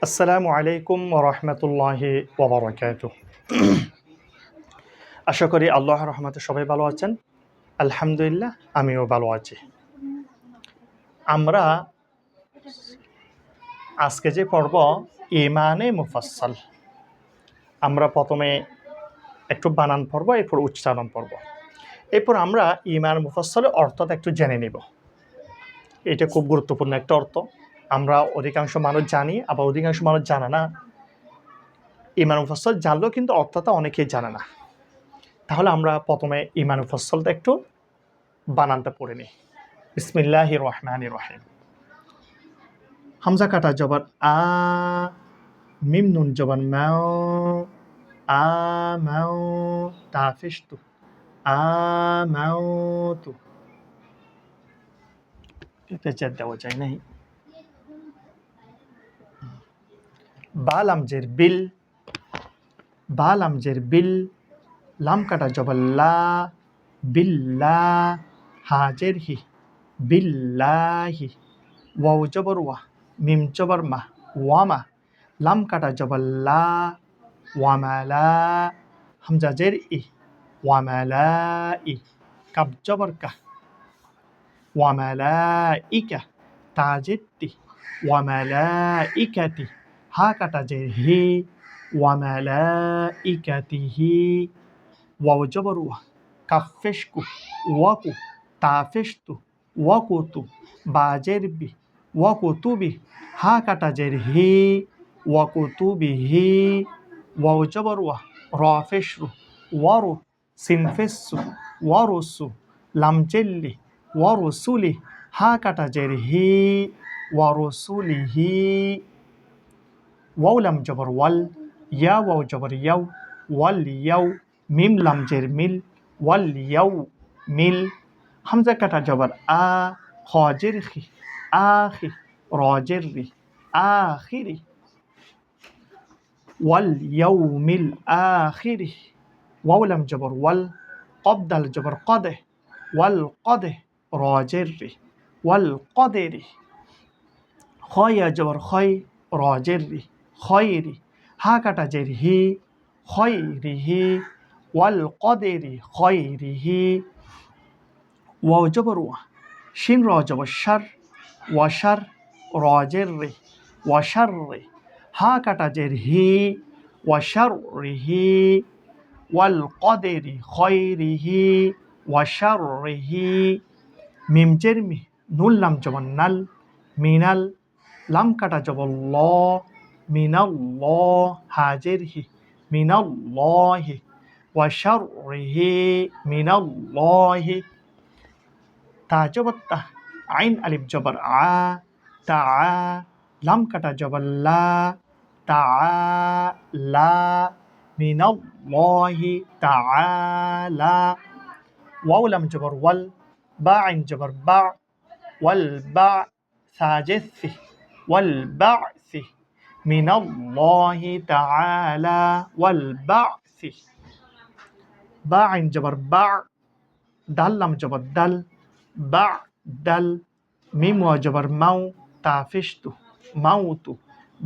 আসসালামু আলাইকুম ওয়া রাহমাতুল্লাহি ওয়া বারাকাতুহু। আশা করি আল্লাহর রহমতে সবাই ভালো আছেন। আলহামদুলিল্লাহ আমিও ভালো আছি। আমরা আজকে যে পর্ব ঈমানে মুফাসসাল, আমরা প্রথমে একটু বানান পড়ব, এরপর উচ্চারণ পড়ব। এরপর আমরা ঈমান মুফাসসালের অর্থটা একটু জেনে নিব। এটা খুব গুরুত্বপূর্ণ একটা অর্থ। আমরা অধিকাংশ মানুষ জানি, আবার অধিকাংশ মানুষ জানে না। ঈমান মুফাসসাল জানলেও কিন্তু অর্থটা অনেকেই জানে না। তাহলে আমরা প্রথমে ঈমান মুফাসসালটা একটু বানানটা পড়ে নিই। বিসমিল্লাহির রহমানির রহিম। হামজা কাটা জবর আ, মিম নুন জবর মাও, আ মাও, তাফিশতু, আ মাওতু। এটা জের দেওয়া যায় নাই। বা লামজের বিল, বা লামজের বিল, লাম কাটা জবর লা, বিল্লা, হাজের হি, বিল্লাহি। ওয়াও জবর ওয়া, মিম জবর মা, ওয়ামা, লাম কাটা জবর লা, ওয়ামালা, হামজা জের ই, ওয়ামালাই, কাব জবর কা, ওয়ামালাইকা, তা জের তি, ওয়ামালাইকাতি, হা কাটা জের হি, ওয়ামালাইকাতিহি। ওয়াও জবর ওয়া, কাফ পেশ কু, ওয়াকু, তা পেশ তু, ওয়াকুতু, বা জের বি, ওয়াকুতুবি, হা কাটা জের হি, ওয়াকুতুবিহি। ওয়াও জবর ওয়া, র পেশ রু, ওয়ারু, সিন পেশ সু, ওয়ারুসু, লাম জেল্লি, ওয়ারুসুলি, হা কাটা জের হি, ওয়ারুসুলিহি। ওয়াও লাম জবর ওয়াল, ইয়া ওয়াও জবর ইয়াও, ওয়াল ইয়াও, মিম লাম জের মিল, ওয়াল ইয়াও মিল, হামজা কাটা জবর আ, খ জের খি, আখি, র জের রি, আখিরি, ওয়াল ইয়াউমিল আখিরি। ওয়াও লাম জবর ওয়াল, কব দাল জবর কদে, ওয়াল কদে, র জের রি, ওয়াল কদেরি। খ ইয়া জবর খয়, র জের রি, খয়রি, হা কাটা জের হি, খয়রিহি, ওয়াল কদেরি খয়রিহি। ওয়াও জবর ওয়া, শিন র জবর শার, ওয়াশার, র জের রে, ওয়াশার রে, হা কাটা জের হি, ওয়াশার রিহি, ওয়াল কদেরি খয়রিহি, ওয়াশার রিহি। মিম জের মি, নুন লাম জবর নাল, মিনাল, লাম কাটা জবর ল, মিনাল, হাজের হি, মিনাল্লাহি, ওয়াশাররিহি, মিনাল্লাহি। তা জবর তা, আইন আলিফ জবর আ, তা, লাম কাটা জবর লা, তা লা, মিনাল্লাহি তাআলা। ওয়াও লাম জবর ওয়াল, বা আইন জবর বা, ওয়াল বা, সাজের সি, ওয়াল বা'সি, মিনাল্লাহি তাআলা, ওয়াল বা'সি। বা আইন জবর বা, দাল লাম জবর দাল, বা দাল, মিম ওয়া জবর মাউ, তা পেশতু, মাউতু,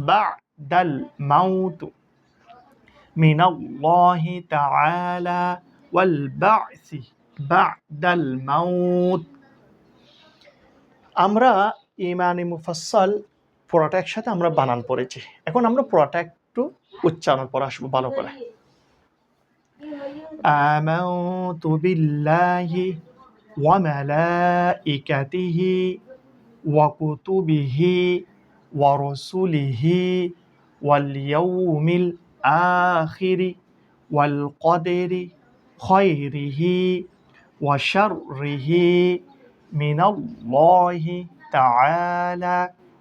বা দাল মাউতু, মিনাল্লাহি তাআলা, ওয়াল বা'সি বা'দাল মাউত। আমরা ঈমানে মুফাসসাল পুরোটা একসাথে আমরা বানান পড়েছি। এখন আমরা পুরোটা একটু উচ্চারণ পড়ে আসবো ভালো করে। আমানতু বিল্লাহি ওয়া মালাইকাতিহি ওয়া কুতুবিহি ওয়া রুসুলিহি ওয়াল ইয়াউমিল আখিরি ওয়াল কদরি খায়রিহি ওয়া শাররিহি মিনাল্লাহি তাআলা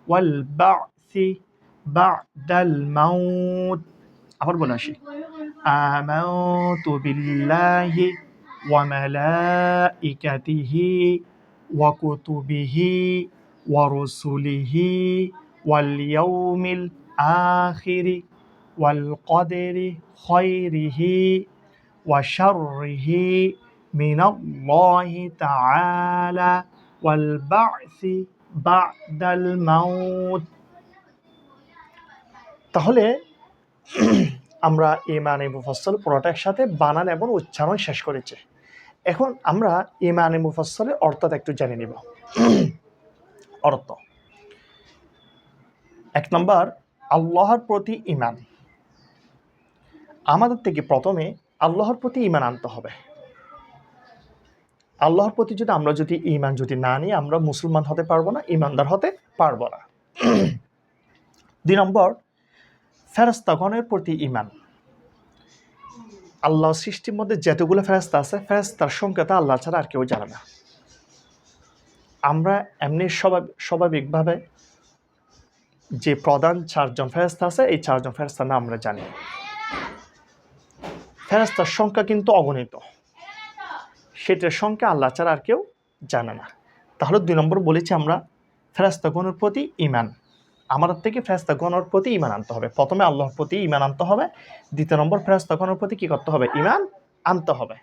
ওয়াল বা'সি বা'দাল মাউত। আবার বলে আসি। আমানতু বিল্লাহি ওয়া মালাইকাতিহি ওয়া কুতুবিহি ওয়া রুসুলিহি ওয়াল ইয়াউমিল আখিরি ওয়াল কদরি খায়রিহি ওয়া শাররিহি মিনাল্লাহি তাআলা ওয়াল বা'সি বা'দাল মাউত। তাহলে আমরা ঈমানে মুফাসসাল পুরোটা একসাথে বানান এবং উচ্চারণ শেষ করেছি। এখন আমরা ঈমানে মুফাসসালের অর্থটা একটু জেনে নিব। অর্থ ১ নম্বর, আল্লাহর প্রতি ঈমান। আমাদের থেকে প্রথমে আল্লাহর প্রতি ঈমান আনতে হবে। আল্লাহর প্রতি আমরা যদি ঈমান না নিই, আমরা মুসলমান হতে পারবো না, ঈমানদার হতে পারবো না। ২ নম্বর, ফেরেশতাগণের প্রতি ঈমান। আল্লাহর সৃষ্টির মধ্যে যতগুলো ফেরেশতা আছে, ফেরেশতার সংখ্যাটা আল্লাহ ছাড়া আর কেউ জানে না। আমরা এমনি স্বাভাবিকভাবে যে প্রধান 4 জন ফেরেশতা আছে, এই 4 জন ফেরেশতার নাম আমরা জানি। ফেরেশতার সংখ্যা কিন্তু অগণিত, সেটার সংখ্যা আল্লাহ ছাড়া আর কেউ জানে না। তাহলে 2 নম্বর বলেছি আমরা ফেরেশতাগণের প্রতি ঈমান। আমাদের থেকে ফেরেশতাগণের প্রতি ঈমান আনতে হবে। প্রথমে আল্লাহর প্রতি ঈমান আনতে হবে, দ্বিতীয় নম্বর ফেরেশতাগণের প্রতি কি করতে হবে? ঈমান আনতে হবে।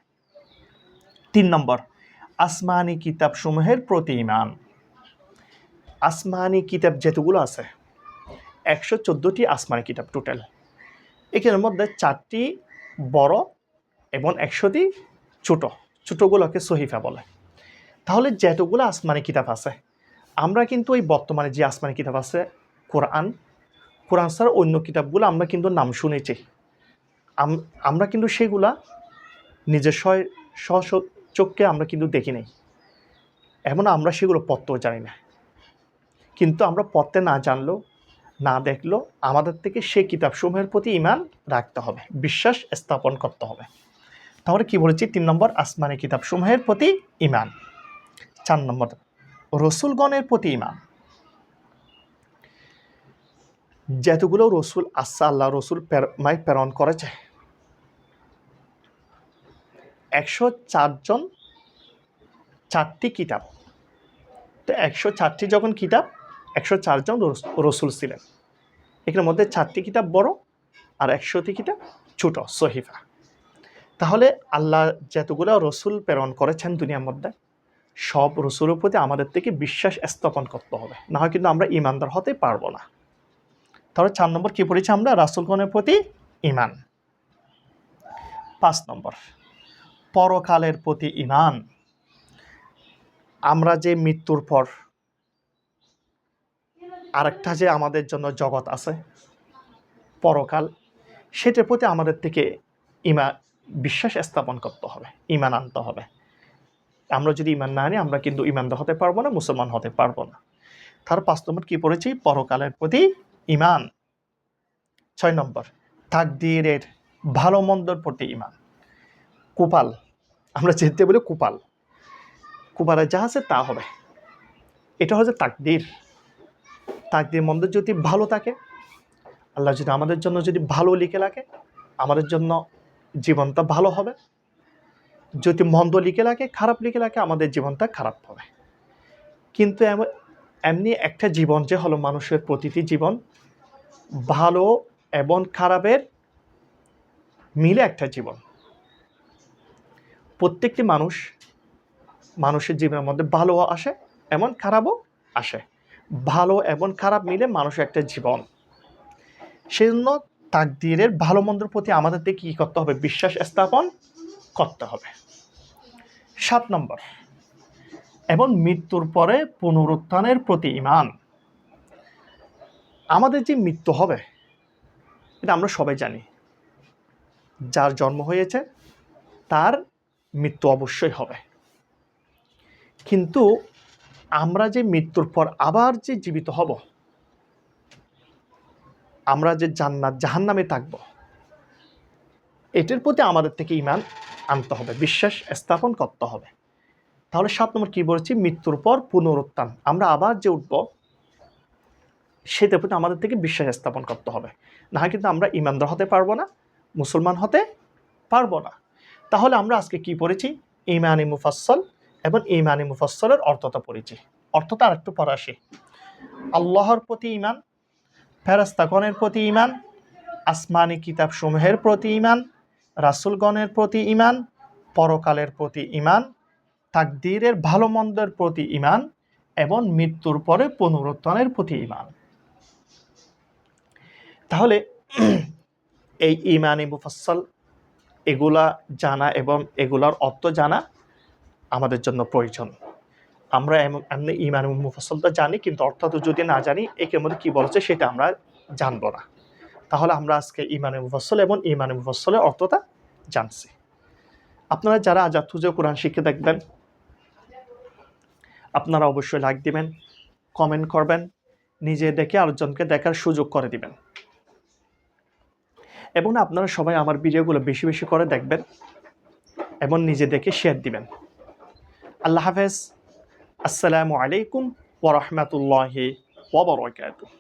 3 নম্বর, আসমানি কিতাবসমূহের প্রতি ঈমান। আসমানি কিতাব যেগুলো আছে, 114টি আসমানি কিতাব টোটাল। এখানের মধ্যে 4টি বড় এবং 100টি ছোট। ছোটগুলোকে সহিফা বলে। তাহলে যেতগুলো আসমানি কিতাব আছে, আমরা কিন্তু ওই বর্তমানে যে আসমানি কিতাব আছে, কোরআন ছাড়া অন্য কিতাবগুলো আমরা কিন্তু নাম শুনেছি, আমরা কিন্তু সেগুলা নিজের চোখকে আমরা কিন্তু দেখি নাই, এমন আমরা সেগুলো পড়তেও জানি না। কিন্তু আমরা পড়তে না জানলেও, না দেখলেও আমাদের থেকে সেই কিতাবসমূহের প্রতি ঈমান রাখতে হবে, বিশ্বাস স্থাপন করতে হবে। তাহলে কি বলেছি? 3 নম্বর, আসমানি কিতাবসমূহের প্রতি ঈমান। 4 নম্বর, রসুলগণের প্রতি ঈমান। যেতগুলো রসুল আল্লাহ রসুল প্রেরণ করেছে, 104 জন 4টি কিতাব। তো 104টি যখন কিতাব, 104 জন রসুল ছিলেন। এখানের মধ্যে 4টি কিতাব বড় আর 100টি কিতাব ছোট, সহিফা। তাহলে আল্লাহ যতগুলো রসুল প্রেরণ করেছেন দুনিয়ার মধ্যে, সব রসুলের প্রতি আমাদের থেকে বিশ্বাস স্থাপন করতে হবে, না হয় কিন্তু আমরা ঈমানদার হতে পারবো না। তাহলে 4 নম্বর কি পড়েছি আমরা? রাসূলগণের প্রতি ঈমান। 5 নম্বর, পরকালের প্রতি ঈমান। আমরা যে মৃত্যুর পর আরেকটা যে আমাদের জন্য জগৎ আছে, পরকাল, সেটার প্রতি আমাদের থেকে বিশ্বাস স্থাপন করতে হবে, ঈমান আনতে হবে। আমরা যদি ঈমান না আনি, আমরা কিন্তু ঈমানদার হতে পারবো না, মুসলমান হতে পারবো না। তার 5 নম্বর কি পড়েছি? পরকালের প্রতি ঈমান। 6 নম্বর, তাকদীরের ভালো মন্দর প্রতি ঈমান। কুপাল, আমরা যেতে বলি কুপালে যা আছে তা হবে, এটা হচ্ছে তাকদীর। তাকদীর মন্দ যদি ভালো থাকে, আল্লাহ যদি আমাদের জন্য যদি ভালো লিখে রাখে, আমাদের জন্য জীবনটা ভালো হবে। যদি মন্দ লিখে রাখে, খারাপ লিখে রাখে, আমাদের জীবনটা খারাপ হবে। কিন্তু এমনি একটা জীবন যে হলো, মানুষের প্রতিটি জীবন ভালো এবং খারাপের মিলে একটা জীবন। প্রত্যেকটি মানুষের জীবনের মধ্যে ভালো আসে এবং খারাপও আসে, ভালো এবং খারাপ মিলে মানুষের একটা জীবন। সেজন্য তাকদীরের ভালো মন্দের প্রতি আমাদের কি করতে হবে? বিশ্বাস স্থাপন করতে হবে। 7 নম্বর, এবং মৃত্যুর পরে পুনরুত্থানের প্রতি ঈমান। আমাদের যে মৃত্যু হবে, এটা আমরা সবাই জানি। যার জন্ম হয়েছে তার মৃত্যু অবশ্যই হবে। কিন্তু আমরা যে মৃত্যুর পর আবার যে জীবিত হব, আমরা যে জান্নাত জাহান্নামে থাকব, এটার প্রতি আমাদের থেকে ঈমান আনতে হবে, বিশ্বাস স্থাপন করতে হবে। তাহলে 7 নম্বর কি বলেছি? মৃত্যুর পর পুনরুত্থান, আমরা আবার যে উঠব, সেটার প্রতি আমাদের থেকে বিশ্বাস স্থাপন করতে হবে, না হয় কিন্তু আমরা ঈমানদার হতে পারবো না, মুসলমান হতে পারবো না। তাহলে আমরা আজকে কি পড়েছি? ঈমানে মুফাসসাল এবং ঈমানে মুফাসসালের অর্থটা পড়েছি। অর্থটা আরেকটু পরে আসি। আল্লাহর প্রতি ঈমান, ফেরেশতাগণের প্রতি ঈমান, আসমানি কিতাবসমূহের প্রতি ঈমান, রাসূলগণের প্রতি ঈমান, পরকালের প্রতি ঈমান, তাকদীরের ভালো মন্দের প্রতি ঈমান এবং মৃত্যুর পরে পুনরুত্থানের প্রতি ঈমান। তাহলে এই ইমানি মুফাসসাল এগুলা জানা এবং এগুলার অর্থ জানা আমাদের জন্য প্রয়োজন। আমরা এমনি ইমানি মুফাসসালটা জানি, কিন্তু অর্থ যদি না জানি একের মধ্যে কি বলেছে সেটা আমরা জানবো না। তাহলে আমরা আজকে ইমানি মুফাসসাল এবং ইমানি মুফাসসালের অর্থটা জানছি। আপনারা যারা আজাদ হুজুর কোরআন শিখে দেখবেন, আপনারা অবশ্যই লাইক দিবেন, কমেন্ট করবেন, নিজে দেখে আরেকজনকে দেখার সুযোগ করে দিবেন, এবং আপনারা সবাই আমার ভিডিওগুলো বেশি বেশি করে দেখবেন এবং নিজে দেখে শেয়ার দিবেন। আল্লাহ হাফেজ। আসসালামু আলাইকুম ওয়া রাহমাতুল্লাহি ওয়া বারাকাতুহু।